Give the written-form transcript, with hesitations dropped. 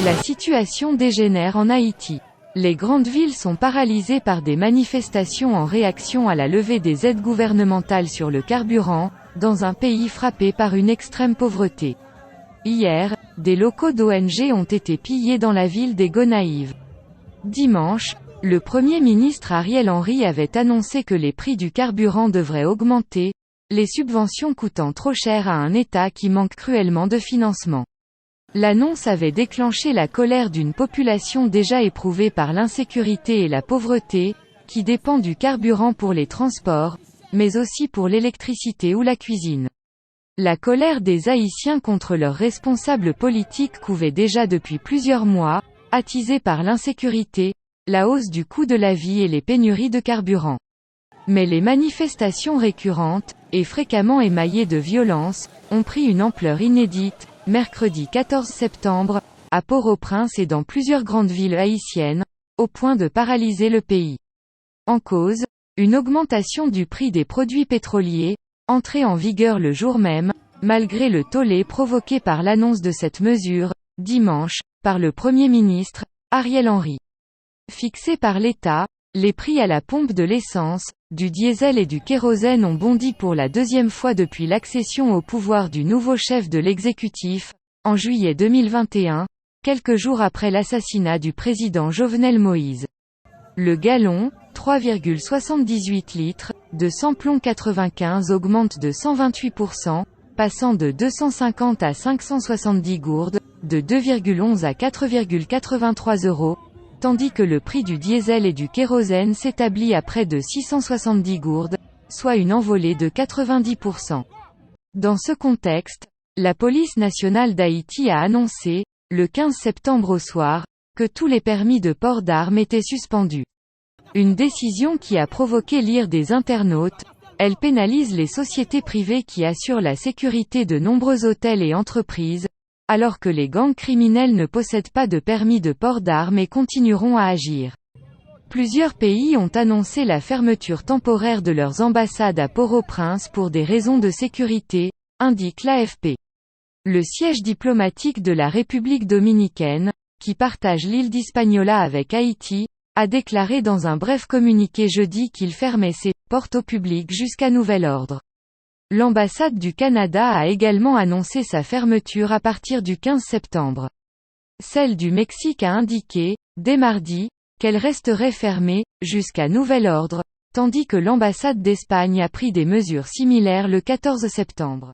La situation dégénère en Haïti. Les grandes villes sont paralysées par des manifestations en réaction à la levée des aides gouvernementales sur le carburant, dans un pays frappé par une extrême pauvreté. Hier, des locaux d'ONG ont été pillés dans la ville des Gonaïves. Dimanche, le Premier ministre Ariel Henry avait annoncé que les prix du carburant devraient augmenter, les subventions coûtant trop cher à un État qui manque cruellement de financement. L'annonce avait déclenché la colère d'une population déjà éprouvée par l'insécurité et la pauvreté, qui dépend du carburant pour les transports, mais aussi pour l'électricité ou la cuisine. La colère des Haïtiens contre leurs responsables politiques couvait déjà depuis plusieurs mois, attisée par l'insécurité, la hausse du coût de la vie et les pénuries de carburant. Mais les manifestations récurrentes, et fréquemment émaillées de violence, ont pris une ampleur inédite, mercredi 14 septembre, à Port-au-Prince et dans plusieurs grandes villes haïtiennes, au point de paralyser le pays. En cause, une augmentation du prix des produits pétroliers, entrée en vigueur le jour même, malgré le tollé provoqué par l'annonce de cette mesure, dimanche, par le Premier ministre, Ariel Henry. Fixés par l'État, les prix à la pompe de l'essence, du diesel et du kérosène ont bondi pour la deuxième fois depuis l'accession au pouvoir du nouveau chef de l'exécutif, en juillet 2021, quelques jours après l'assassinat du président Jovenel Moïse. Le gallon, 3,78 litres, de samplon 95 augmente de 128%, passant de 250 à 570 gourdes, de 2,11 à 4,83 €, tandis que le prix du diesel et du kérosène s'établit à près de 670 gourdes, soit une envolée de 90%. Dans ce contexte, la police nationale d'Haïti a annoncé, le 15 septembre au soir, que tous les permis de port d'armes étaient suspendus. Une décision qui a provoqué l'ire des internautes. Elle pénalise les sociétés privées qui assurent la sécurité de nombreux hôtels et entreprises, alors que les gangs criminels ne possèdent pas de permis de port d'armes et continueront à agir. Plusieurs pays ont annoncé la fermeture temporaire de leurs ambassades à Port-au-Prince pour des raisons de sécurité, indique l'AFP. Le siège diplomatique de la République dominicaine, qui partage l'île d'Hispaniola avec Haïti, a déclaré dans un bref communiqué jeudi qu'il fermait ses portes au public jusqu'à nouvel ordre. L'ambassade du Canada a également annoncé sa fermeture à partir du 15 septembre. Celle du Mexique a indiqué, dès mardi, qu'elle resterait fermée, jusqu'à nouvel ordre, tandis que l'ambassade d'Espagne a pris des mesures similaires le 14 septembre.